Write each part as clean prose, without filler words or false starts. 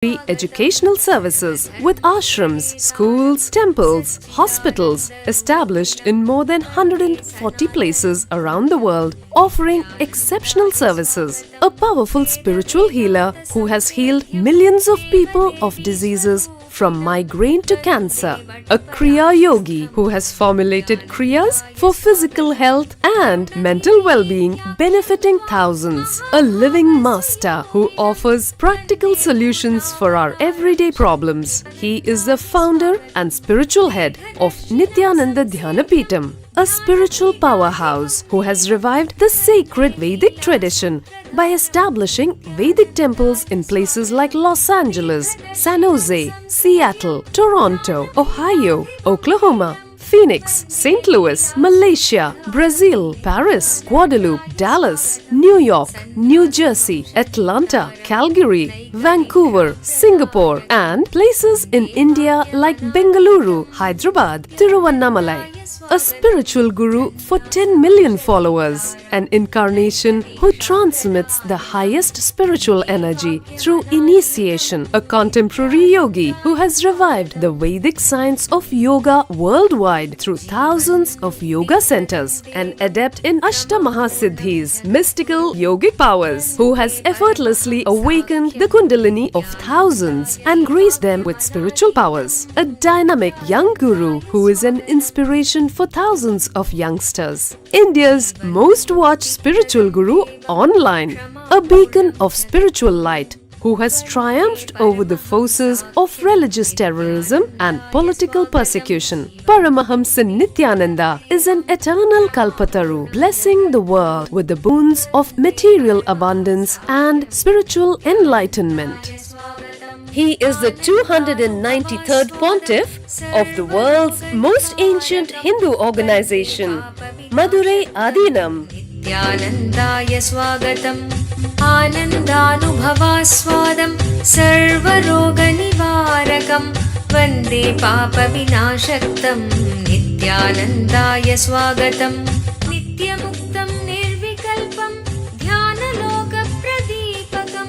free educational services with ashrams, schools, temples, hospitals established in more than 140 places around the world, offering exceptional services. A powerful spiritual healer who has healed millions of people of diseases from migraine to cancer. A Kriya Yogi who has formulated Kriyas for physical health and mental well-being, benefiting thousands. A living master who offers practical solutions for our everyday problems. He is the founder and spiritual head of Nithyananda Dhanapeetham, a spiritual powerhouse who has revived the sacred Vedic tradition by establishing Vedic temples in places like Los Angeles, San Jose, Seattle, Toronto, Ohio, Oklahoma, Phoenix, St. Louis, Malaysia, Brazil, Paris, Guadeloupe, Dallas, New York, New Jersey, Atlanta, Calgary, Vancouver, Singapore, and places in India like Bengaluru, Hyderabad, Tiruvannamalai. A spiritual guru for 10 million followers, an incarnation who transmits the highest spiritual energy through initiation, a contemporary yogi who has revived the Vedic science of yoga worldwide through thousands of yoga centers, an adept in Ashtamahasiddhis, mystical yogic powers, who has effortlessly awakened the Kundalini of thousands and graced them with spiritual powers, a dynamic young guru who is an inspiration for thousands of youngsters, India's most watched spiritual guru online, a beacon of spiritual light who has triumphed over the forces of religious terrorism and political persecution. Paramahamsa Nithyananda is an eternal Kalpataru, blessing the world with the boons of material abundance and spiritual enlightenment. He is the 293rd Pontiff of the world's most ancient Hindu organization, Madurai Adinam. Nithyanandaya swagatam Anandanubhavaswadam Sarvaroganivarakam Vande Papa Vinashaktam Nithyanandaya swagatam Nityamuktam Nirvikalpam Dhyanaloka Pradipakam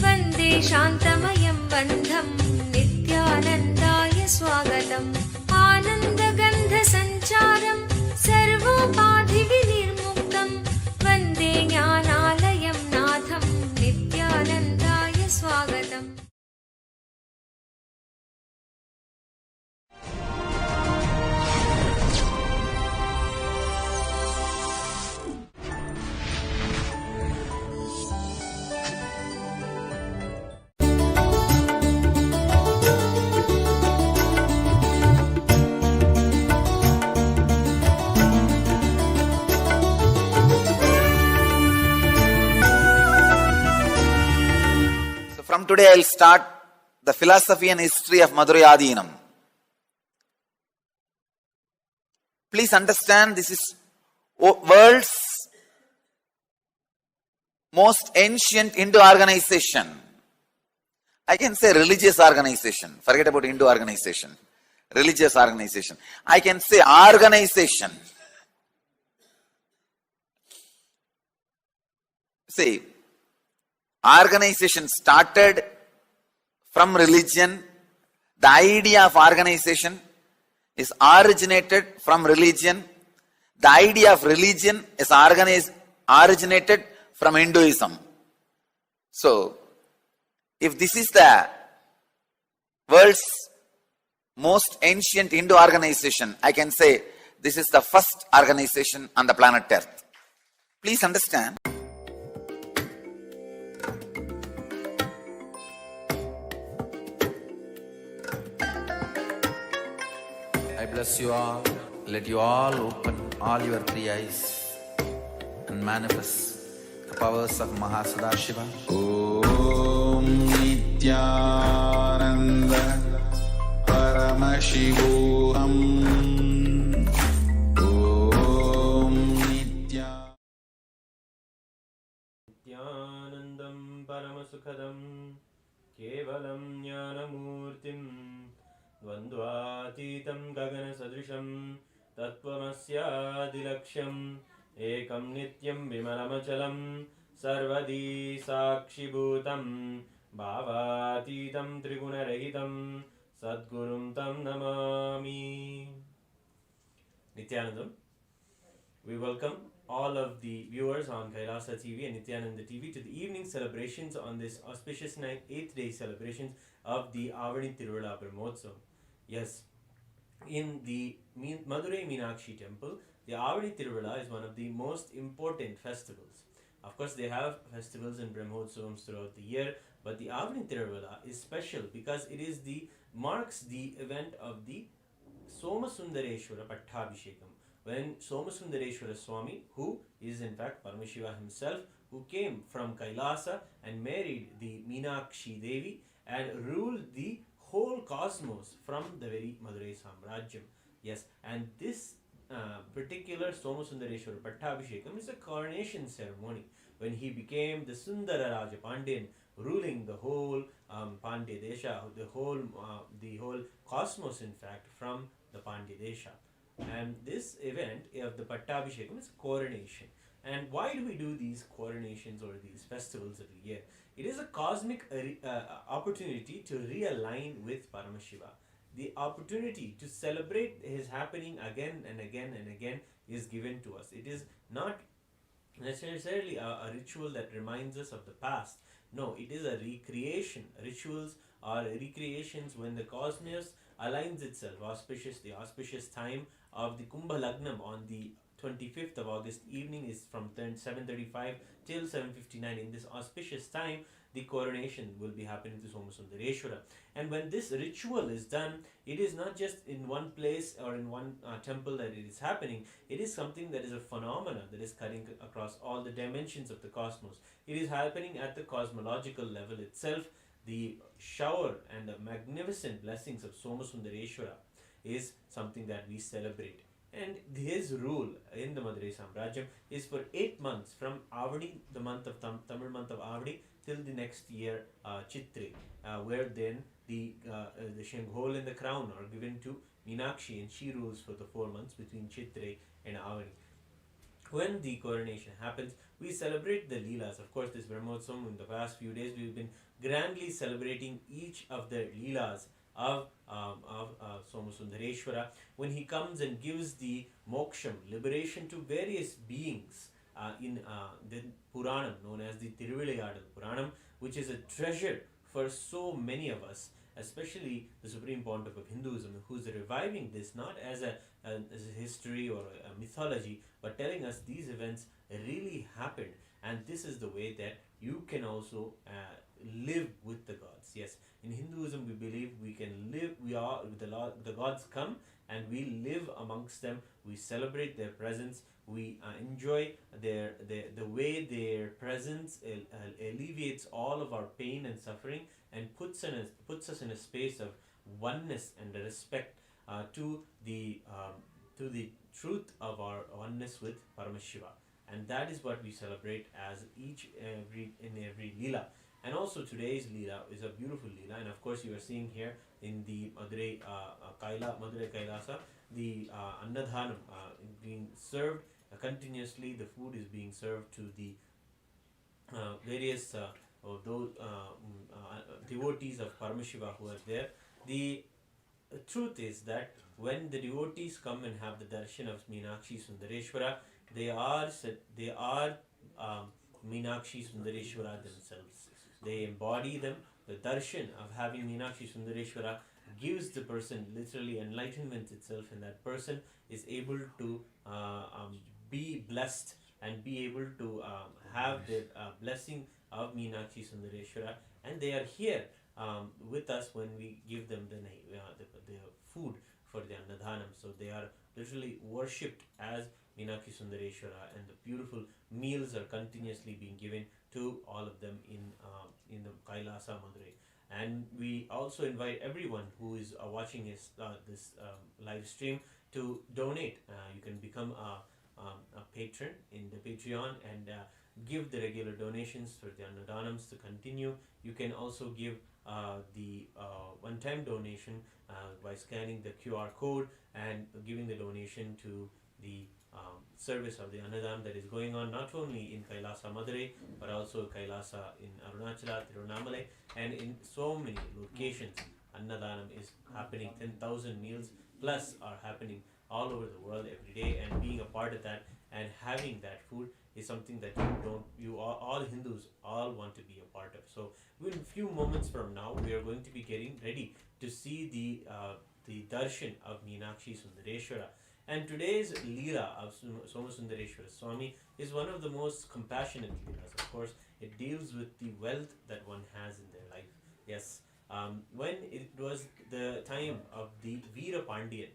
Vande Shantamayam Bandham Nithyanandaya swagatam Anandagandha Sancharam Sarvopadhi Vinirmuktam Vande Jnanalayam Natham Nithyanandaya swagatam. From today I will start the philosophy and history of Madurai Adinam. Please understand, this is world's most ancient Hindu organization. I can say religious organization. Forget about Hindu organization. Religious organization. I can say organization. See, organization started from religion. The idea of organization is originated from religion. The idea of religion is originated from Hinduism. So, if this is the world's most ancient Hindu organization, I can say this is the first organization on the planet Earth. Please understand. I bless you all. Let you all open all your three eyes and manifest the powers of Mahasadashiva. Om Nithyananda Paramashivam. Om Nithyanandam Paramasukhadam Kevalam Jnanamurtim Dvandvatitam Gagana Sadrisham Tattvamasya Ekam Nityam Vimalamachalam Sarvadi Sakshibhutam Bhavatitam Trigunarahitam Sadgurum Tam Namami. Nityanandam. We welcome all of the viewers on Kailasa TV and Nityananda TV to the evening celebrations on this auspicious 8th day celebrations of the Aavani Tiruvizha Brahmotsavam. Yes, in the Madurai Meenakshi temple, the Aavani Tiruvizha is one of the most important festivals. Of course, they have festivals and Brahmotsavams throughout the year, but the Aavani Tiruvizha is special because it is marks the event of the Somasundareshwara Pattabhishekam, when Somasundareshwara Swami, who is in fact Paramashiva himself, who came from Kailasa and married the Meenakshi Devi and ruled the whole cosmos from the very Madurai Samrajyam. Yes, and this particular Somasundareshwara Pattabhishekam is a coronation ceremony when he became the Sundara Raja Pandyan, ruling the whole Pandya Desha, the whole cosmos in fact from the Pandya Desha. And this event of the Pattabhishekam is coronation. And why do we do these coronations or these festivals every year? It is a cosmic opportunity to realign with Paramashiva. The opportunity to celebrate his happening again and again and again is given to us. It is not necessarily a ritual that reminds us of the past. No, it is a recreation. Rituals are recreations when the cosmos aligns itself. The auspicious time of the Kumbha Lagnam on the 25th of August evening is from 7:35 till 7:59. In this auspicious time, the coronation will be happening to Somasundareshwara. And when this ritual is done, it is not just in one place or in one temple that it is happening. It is something that is a phenomena that is cutting across all the dimensions of the cosmos. It is happening at the cosmological level itself. The shower and the magnificent blessings of Somasundareshwara is something that we celebrate. And his rule in the Madurai Samrajyam is for 8 months, from Aavani, the month of Tamil month of Aavani, till the next year Chitri, where then the Shanghol and the crown are given to Meenakshi, and she rules for the 4 months between Chitri and Aavani. When the coronation happens, we celebrate the Leelas. Of course, this Brahmotsavam, in the past few days, we've been grandly celebrating each of the Leelas of Somasundareshwara, when he comes and gives the moksham, liberation, to various beings in the Puranam known as the Tiruvilayadal Puranam, which is a treasure for so many of us, especially the Supreme Pontiff of Hinduism, who's reviving this not as a history or a mythology, but telling us these events really happened, and this is the way that you can also live with the gods. Yes, in Hinduism we believe we can live, the gods come and we live amongst them, we celebrate their presence, we enjoy the way their presence alleviates all of our pain and suffering and puts us in a space of oneness and respect to the truth of our oneness with Paramashiva. And that is what we celebrate as every Leela. And also today's Leela is a beautiful Leela, and of course you are seeing here in the Madurai Kailasa, the Annadhanam being served continuously. The food is being served to the various devotees of Paramashiva who are there. The truth is that when the devotees come and have the darshan of Meenakshi Sundareshwara, they are Meenakshi Sundareshwara themselves. They embody them. The darshan of having Meenakshi Sundareshwara gives the person literally enlightenment itself, and that person is able to be blessed and be able to have the blessing of Meenakshi Sundareshwara, and they are here with us when we give them the food for the Annadhanam. So they are literally worshipped as Meenakshi Sundareshwara, and the beautiful meals are continuously being given to all of them in the Kailasa Madurai. And we also invite everyone who is watching this live stream to donate. You can become a patron in the Patreon and give the regular donations for the Annadhanams to continue. You can also give the one-time donation by scanning the QR code and giving the donation to the service of the Annadam that is going on not only in Kailasa Madurai but also Kailasa in Arunachala, Tiruvannamalai, and in so many locations. Annadanam is happening. 10,000 meals plus are happening all over the world every day, and being a part of that and having that food is something that all Hindus all want to be a part of. So in a few moments from now we are going to be getting ready to see the darshan of Meenakshi Sundareshwara. And today's Leela of Somasundareshwara Swami is one of the most compassionate Leelas. Of course, it deals with the wealth that one has in their life. Yes, when it was the time of the Veera Pandian,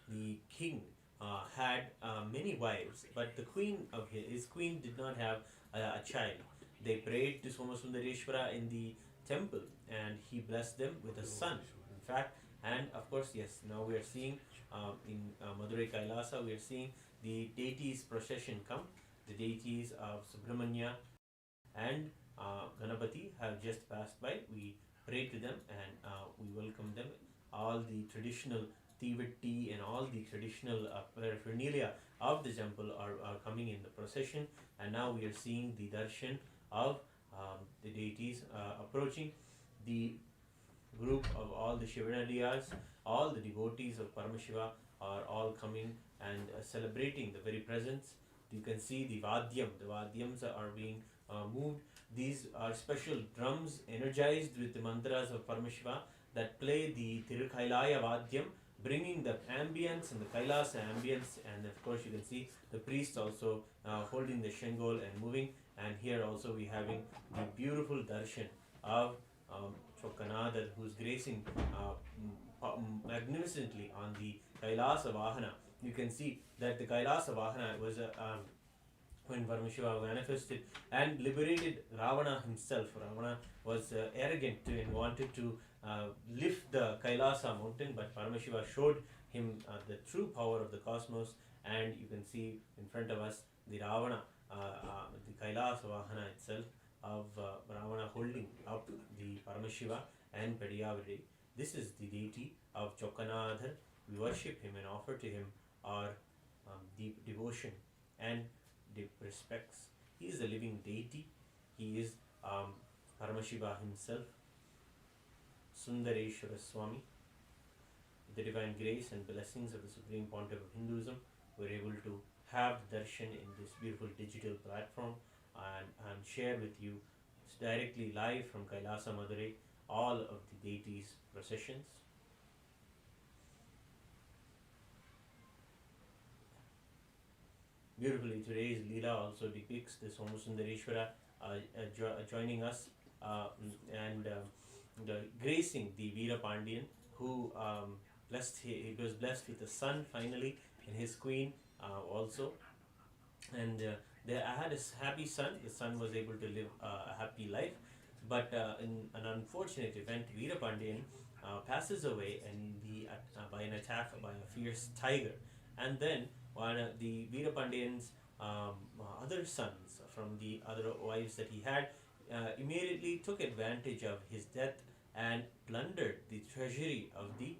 the king had many wives, but the queen of his queen did not have a child. They prayed to Somasundareshwara in the temple, and he blessed them with a son. In fact, and of course, yes, now we are seeing in Madurai Kailasa, we are seeing the deities procession come. The deities of Subramanya and Ganapati have just passed by. We pray to them and we welcome them. All the traditional tea and all the traditional paraphernalia of the temple are coming in the procession, and now we are seeing the darshan of the deities approaching. The group of all the Shivanadiyas, all the devotees of Paramashiva are all coming and celebrating the very presence. You can see the Vadyams are being moved. These are special drums energized with the mantras of Paramashiva that play the Tirukailaya Vadyam, bringing the ambience and the Kailasa ambience. And of course you can see the priest also holding the Shengol and moving. And here also we having the beautiful darshan of Chokkanadar, who is gracing magnificently on the Kailasa Vahana. You can see that the Kailasa Vahana was when Paramashiva manifested and liberated Ravana himself. Ravana was arrogant and wanted to lift the Kailasa mountain, but Paramashiva showed him the true power of the cosmos, and you can see in front of us the Ravana, the Kailasa Vahana itself of Ravana holding up the Paramashiva and Pediyavadi. This is the deity of Chokkanadhar. We worship him and offer to him our deep devotion and deep respects. He is a living deity. He is Paramashiva himself, Sundareshwara Swami. With the divine grace and blessings of the Supreme Pontiff of Hinduism, we are able to have darshan in this beautiful digital platform and share with you directly live from Kailasa Madurai all of the deities' processions. Beautifully, today's Leela also depicts the Somasundareshwara joining us and gracing the Veera Pandian, who he was blessed with a son finally, and his queen also. And they had a happy son. The son was able to live a happy life. But in an unfortunate event, Veera Pandian passes away by an attack by a fierce tiger. And then one of the Veera Pandian's other sons from the other wives that he had immediately took advantage of his death and plundered the treasury of the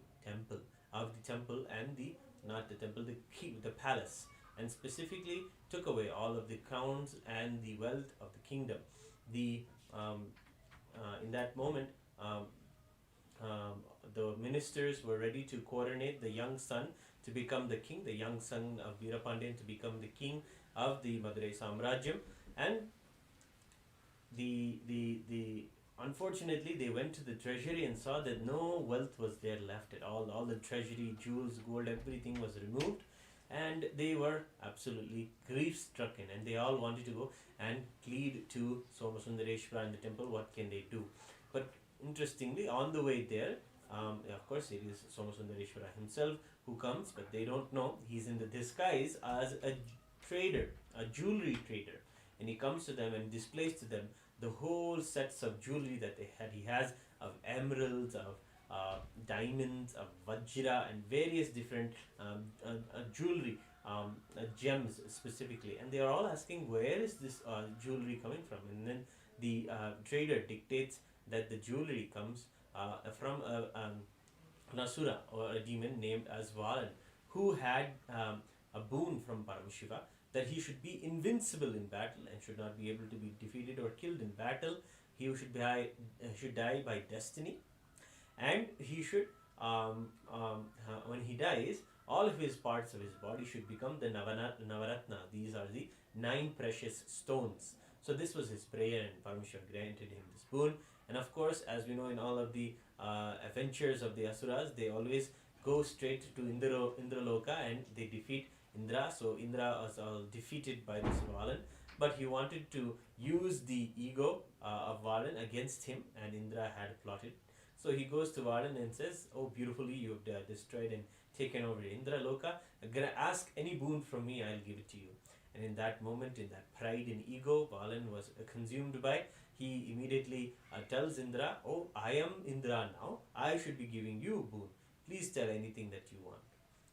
temple and the palace, and specifically took away all of the crowns and the wealth of the kingdom. In that moment, the ministers were ready to coronate the young son to become the king, the young son of Veera Pandian to become the king of the Madurai Samrajyam. And unfortunately they went to the treasury and saw that no wealth was there left at all. All the treasury, jewels, gold, everything was removed, and they were absolutely grief stricken, and they all wanted to go and plead to Somasundareshwara in the temple. What can they do? But interestingly, on the way there, of course it is Somasundareshwara himself who comes, but they don't know he's in the disguise as a trader, a jewelry trader, and he comes to them and displays to them the whole sets of jewelry that he has of emeralds, of diamonds, of vajra, and various different jewelry, gems specifically. And they are all asking, where is this jewelry coming from? And then the trader dictates that the jewelry comes from an asura, or a demon named as Valan, who had a boon from Paramashiva that he should be invincible in battle and should not be able to be defeated or killed in battle. He should die by destiny, and he should, when he dies, all of his parts of his body should become the Navaratna. These are the 9 precious stones. So this was his prayer, and Paramashiva granted him this boon. And of course, as we know, in all of the adventures of the Asuras, they always go straight to Indraloka and they defeat Indra. So Indra was all defeated by this Valan, but he wanted to use the ego of Valan against him, and Indra had plotted. So he goes to Valan and says, "Oh, beautifully you have destroyed and taken over Indra Loka. Ask any boon from me, I'll give it to you." And in that moment, in that pride and ego Valan was consumed by, he immediately tells Indra, "Oh, I am Indra now. I should be giving you boon. Please tell anything that you want."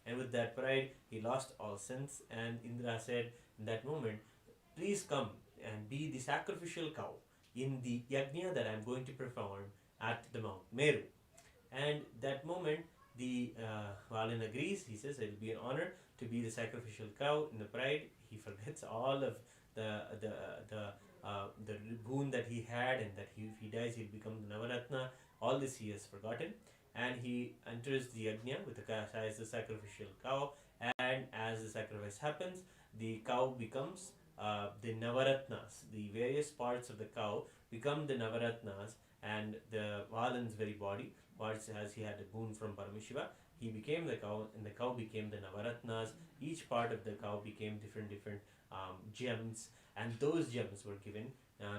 And with that pride, he lost all sense. And Indra said in that moment, "Please come and be the sacrificial cow in the yajna that I'm going to perform at the Mount Meru." And that moment, the Valan agrees. He says, "It will be an honor to be the sacrificial cow." In the pride, he forgets all of the boon that he had, and that if he dies, he'll become the Navaratna. All this he has forgotten, and he enters the yajna with as the sacrificial cow. And as the sacrifice happens, the cow becomes the Navaratnas. The various parts of the cow become the Navaratnas, and the Valan's very body, as he had a boon from Paramashiva, he became the cow, and the cow became the Navaratnas. Each part of the cow became different gems, and those gems were given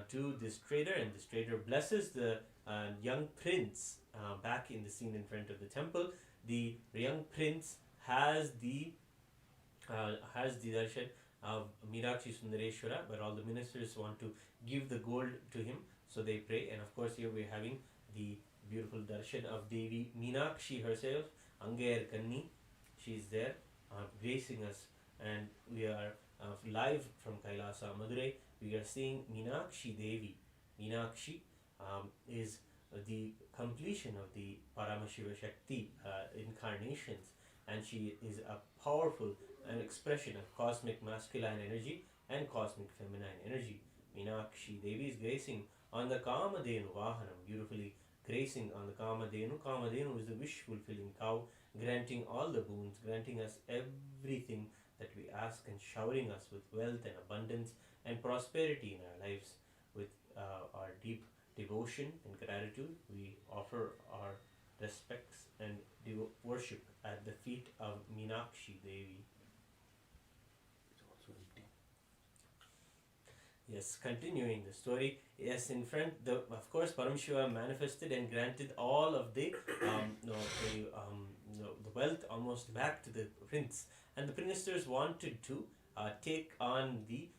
to this trader, and this trader blesses the young prince back in the scene in front of the temple. The young prince has the darshan of Meenakshi Sundareshwara, but all the ministers want to give the gold to him, so they pray. And of course, here we're having the beautiful darshan of Devi Meenakshi herself, Angayar Kanni. She's there gracing us, and we are live from Kailasa, Madurai. We are seeing Meenakshi Devi. Meenakshi is the completion of the Paramashiva Shakti incarnations, and she is a powerful an expression of cosmic masculine energy and cosmic feminine energy. Meenakshi Devi is gracing on the Kamadhenu Vahanam, beautifully gracing on the Kamadhenu. Kamadhenu is the wish fulfilling cow, granting all the boons, granting us everything that we ask, and showering us with wealth and abundance and prosperity in our lives. With our deep devotion and gratitude, we offer our respects and worship at the feet of Meenakshi Devi. Yes, continuing the story. Yes, in front, of course, Paramashiva manifested and granted all of the wealth almost back to the prince, and the ministers wanted to take on the.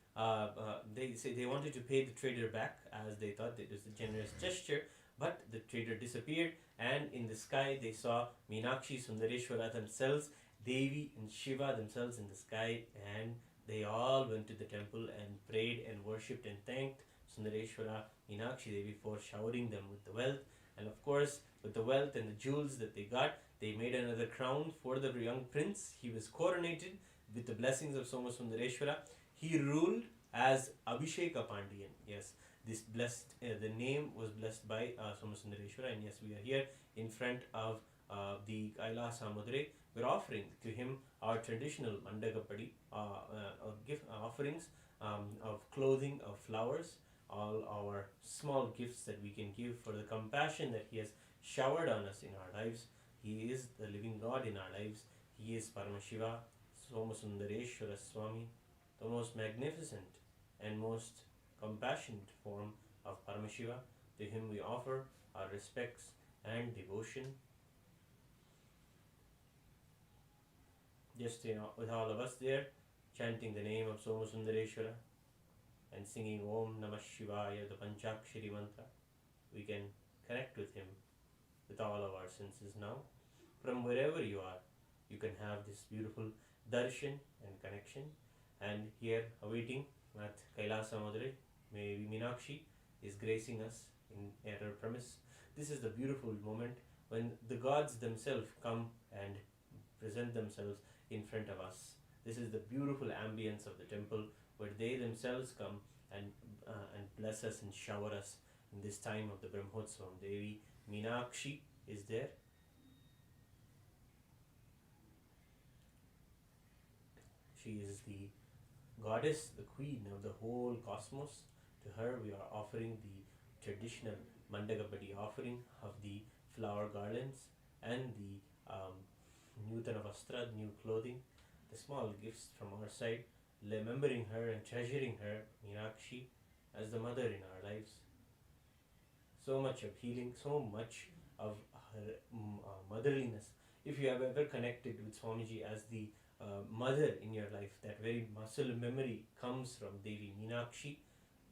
They wanted to pay the trader back, as they thought it was a generous gesture, but the trader disappeared, and in the sky they saw Meenakshi Sundareshwara themselves, Devi and Shiva themselves in the sky, and they all went to the temple and prayed and worshipped and thanked Sundareshwara Meenakshi Devi for showering them with the wealth. And of course, with the wealth and the jewels that they got, they made another crown for the young prince. He was coronated with the blessings of Soma Sundareshwara. He ruled as Abhisheka Pandian. Yes, this blessed, the name was blessed by Soma Sundareshwara. And yes, we are here in front of the Kailasa Madurai. We're offering to him our traditional Mandagapadi gift offerings of clothing, of flowers, all our small gifts that we can give for the compassion that he has showered on us in our lives. He is the living God in our lives. He is Paramashiva, Somasundareshwara Swami, the most magnificent and most compassionate form of Paramashiva. To him we offer our respects and devotion. Just with all of us there, chanting the name of Soma Sundareshwara and singing Om Namah Shivaya, the Panchakshari mantra, we can connect with him with all of our senses now. From wherever you are, you can have this beautiful darshan and connection. And here, awaiting at Kailasa Madurai, Meenakshi is gracing us at her premise. This is the beautiful moment when the gods themselves come and present themselves in front of us. This is the beautiful ambience of the temple where they themselves come and bless us and shower us in this time of the Brahmotsavam. Devi Meenakshi is there. She is the goddess, the queen of the whole cosmos. To her we are offering the traditional Mandagapadi offering of the flower garlands and the Nutana Vastra, new clothing, the small gifts from our side, remembering her and treasuring her, Meenakshi, as the mother in our lives. So much of healing, so much of her motherliness. If you have ever connected with Swamiji as the mother in your life, that very muscle memory comes from Devi Meenakshi.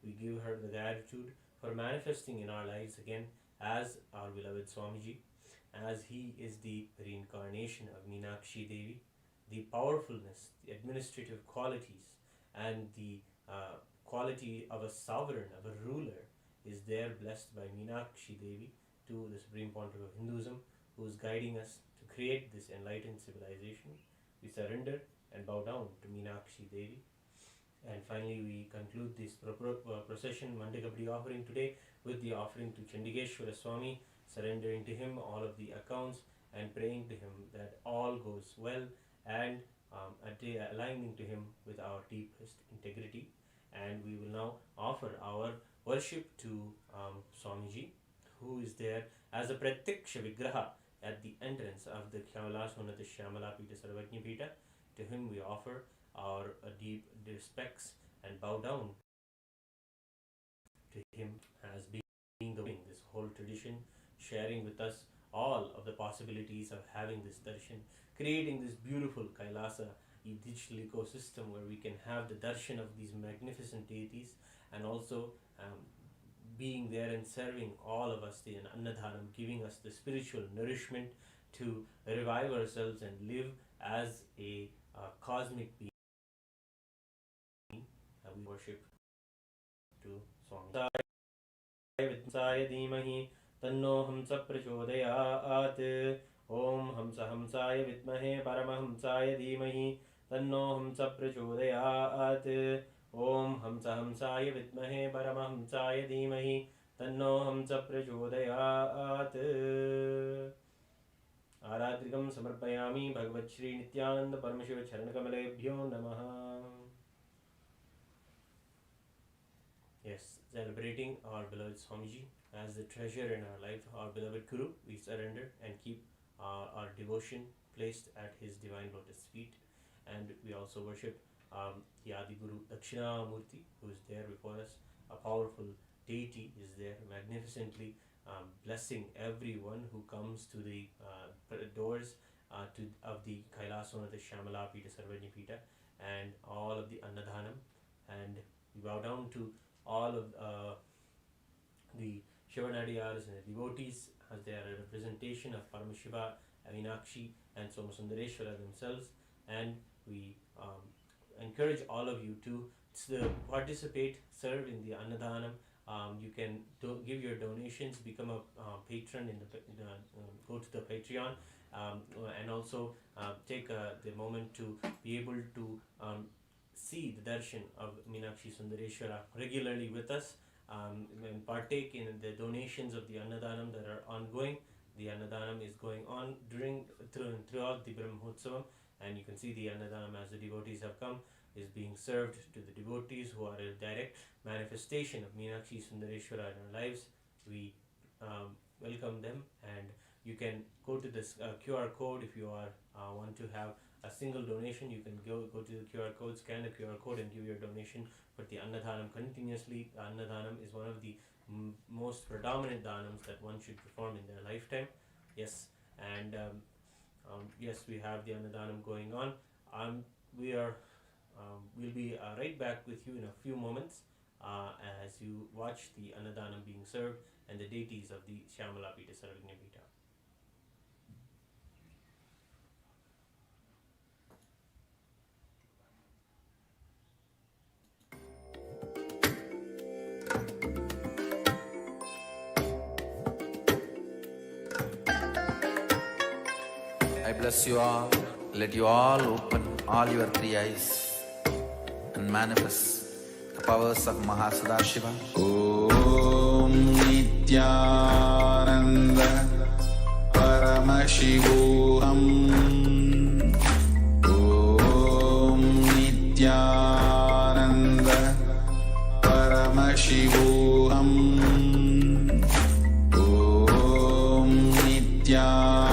We give her the gratitude for manifesting in our lives again as our beloved Swamiji, as he is the reincarnation of Meenakshi Devi. The powerfulness, the administrative qualities, and the quality of a sovereign, of a ruler, is there blessed by Meenakshi Devi to the Supreme Pontiff of Hinduism, who is guiding us to create this enlightened civilization. We surrender and bow down to Meenakshi Devi. And finally, we conclude this procession Mandagapadi offering today with the offering to Chandigeshwara Swami, surrendering to him all of the accounts and praying to him that all goes well, and aligning to him with our deepest integrity. And we will now offer our worship to Swamiji, who is there as a Pratyaksha Vigraha at the entrance of the Kailasa Shyamala Pita Sarvajna Pita. To him we offer our deep respects and bow down to him as being the wing, this whole tradition, sharing with us all of the possibilities of having this darshan, creating this beautiful Kailasa digital ecosystem where we can have the darshan of these magnificent deities, and also being there and serving all of us, the Annadhanam, giving us the spiritual nourishment to revive ourselves and live as a cosmic being. We worship to Swami. Vitsaya Dhimahi Tanno Hamsa Prachodayat. Om Hamsa Hamsaya Vidmahe Paramahamsaya Dhimahi Tanno Hamsa Prachodayat. Om Hamsa Hamsaya Vidmahe Paramahamsaya Dhimahi Tanno Hamsa Prachodayat. Aradrikam Samarpayami Bhagavat Shri Nityananda Paramashiva Charanakamaleebhyo Namaha. Yes, celebrating our beloved Swamiji as the treasure in our life, our beloved Guru, we surrender and keep our devotion placed at his divine lotus feet. And we also worship the Adi Guru Dakshinamurti, who is there before us. A powerful deity is there, magnificently blessing everyone who comes to the doors of the Kailasa Shyamala Pita Sarvajna Pita and all of the Annadhanam. And we bow down to all of the Shivanadiyars and the devotees, as they are a representation of Paramashiva, Meenakshi, and Somasundareshwara themselves. And we encourage all of you to participate, serve in the Annadhanam. You can give your donations, become a patron in the go to the Patreon, and also take the moment to be able to see the darshan of Meenakshi Sundareshwara regularly with us, and partake in the donations of the Annadhanam that are ongoing. The Annadhanam is going on throughout the Brahmotsavam, and you can see the Annadhanam as the devotees have come is being served to the devotees who are a direct manifestation of Meenakshi Sundareshwara in our lives. We welcome them, and you can go to this QR code if you want to have a single donation. You can go to the QR code, scan the QR code, and give your donation for the Annadhanam continuously. Annadhanam is one of the most predominant dhanams that one should perform in their lifetime. Yes, and yes, we have the Annadhanam going on. We'll be right back with you in a few moments as you watch the Annadhanam being served and the deities of the Shyamala Pita Sarvajna Pita. I bless you all. let you all open all your three eyes and manifest the powers of Mahasudashiva. Om Nityananda Paramashivam. Om Nityananda Paramashivam. Om Nityananda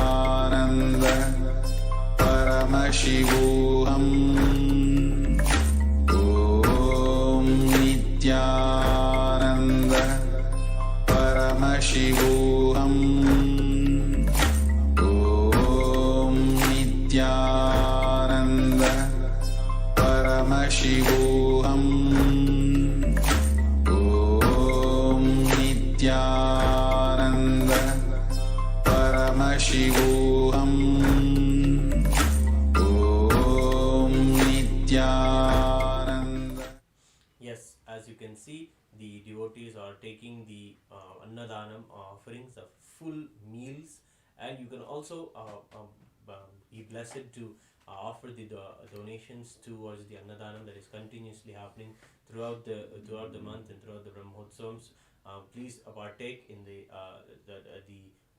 Paramashivam. Om Nityananda Paramashivam. Om Nityananda Paramashivam. Om Nityananda Paramashivam. Om Nityananda. Yes, as you can see, the devotees are taking the Annadanam offerings of full meals, and you can also be blessed to offer the donations towards the Annadanam that is continuously happening throughout the month and throughout the Brahmotsavams. Please partake in the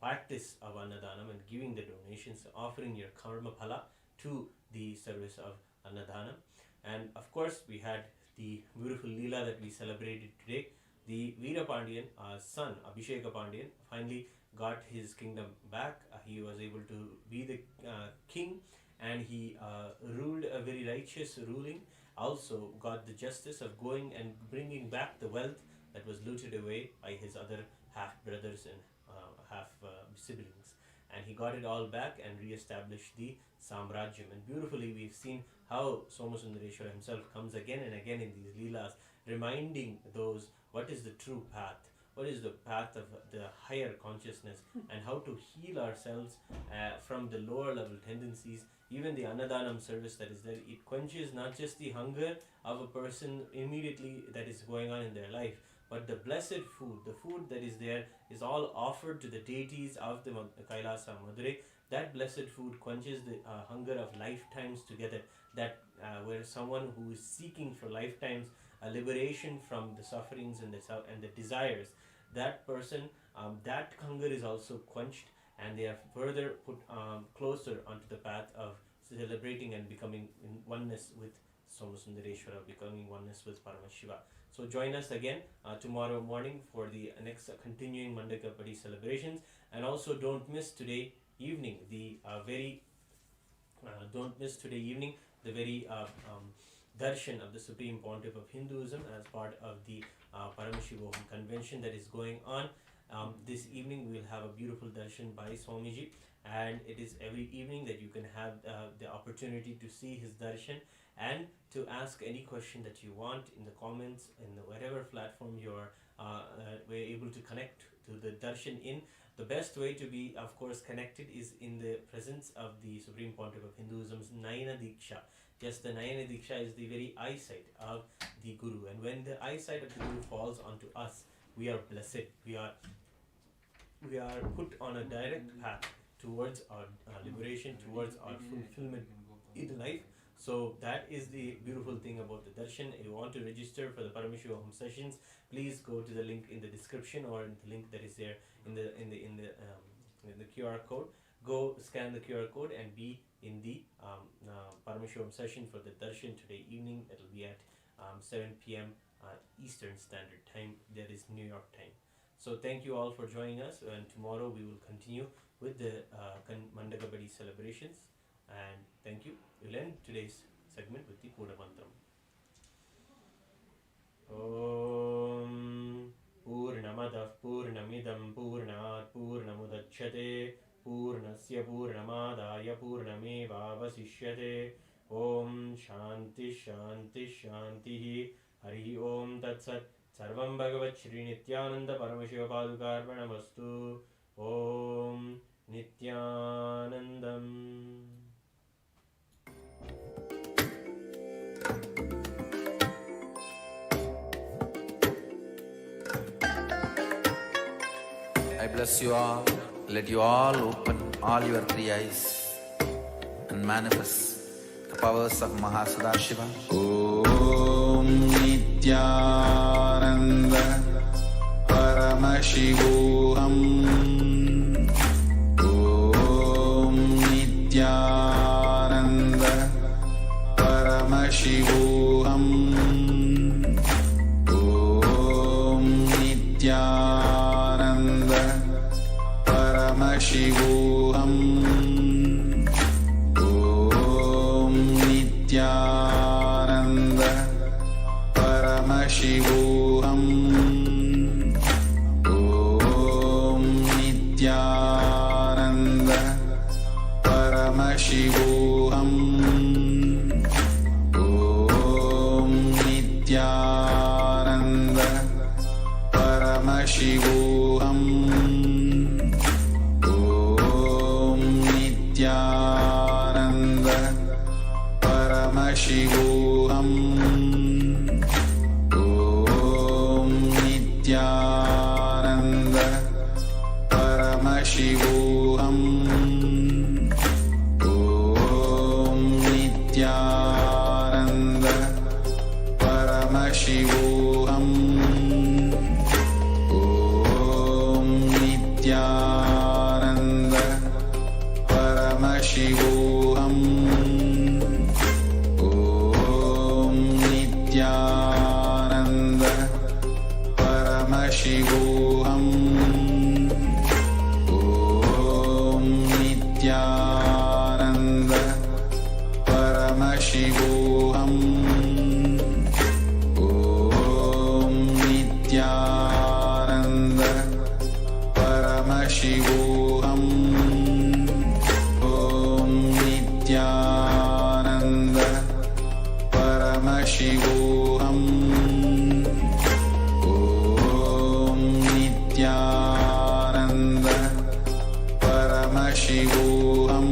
practice of Annadanam and giving the donations, offering your karma phala to the service of Annadanam. And of course, we had the beautiful Leela that we celebrated today. The Veera Pandian son, Abhisheka Pandian, finally got his kingdom back. He was able to be the king, and he ruled a very righteous ruling. Also got the justice of going and bringing back the wealth that was looted away by his other half brothers and half siblings. And he got it all back and re-established the Samrajyam. And beautifully we've seen how Somasundareshwara himself comes again and again in these Leelas, reminding those what is the true path, what is the path of the higher consciousness, and how to heal ourselves from the lower level tendencies. Even the Annadanam service that is there, it quenches not just the hunger of a person immediately that is going on in their life, but the blessed food, the food that is there, is all offered to the deities of the Kailasa Madurai. That blessed food quenches the hunger of lifetimes together, that where someone who is seeking for lifetimes a liberation from the sufferings and the desires, that person, that hunger is also quenched, and they are further put closer onto the path of celebrating and becoming in oneness with Somasundareshwara, becoming oneness with Paramashiva. So join us again tomorrow morning for the next continuing Mandakapadi celebrations, and also don't miss today evening the very darshan of the Supreme Pontiff of Hinduism as part of the Paramashivam convention that is going on. This evening we will have a beautiful darshan by Swamiji, and it is every evening that you can have the opportunity to see his darshan and to ask any question that you want in the comments, in whatever platform you are able to connect to the darshan in. The best way to be, of course, connected is in the presence of the Supreme Pontiff of Hinduism's Nayana Diksha. Yes, the Nayana Diksha is the very eyesight of the Guru, and when the eyesight of the Guru falls onto us, we are blessed. We are put on a direct path towards our liberation, towards our fulfillment in life. So that is the beautiful thing about the darshan. If you want to register for the Paramashivam sessions, please go to the link in the description or in the link that is there in the QR code. Go scan the QR code and be in the Paramashivam session for the darshan today evening. It will be at 7 p.m. Eastern Standard Time. That is New York time. So thank you all for joining us, and tomorrow we will continue with the Mandakapadi celebrations. And thank you. We'll end today's segment with the Purna Mantram. Om Purnamadah Purnamidam Purnat Purnamudachyate Purnasya Purnamadaya Purnamevavasishyate. Om Shanti Shanti Shanti. Hari Om Tat Sat. Sarvam Bhagavat Shri Nityananda Paramashiva Padukarpanamastu. Om Nityanandam. I bless you all. Let you all open all your three eyes and manifest the powers of Mahasada Om Nityananda Paramashivam. Om Nityananda Paramashivam. Om Nityananda Paramashivam. Om Nityananda Paramashivam. Om Nityananda Paramashivam. Om Nityananda Paramashivam. Om Nityananda Paramashivam. Om Nityananda Paramashivam. Om Nityananda Paramashivam. Om Nityananda Paramashivam. Om Nityananda Paramashivam. Om Nityananda Paramashivam. Om Nityananda Paramashivam. Om Nityananda Paramashivam. Om Nityananda Paramashivam.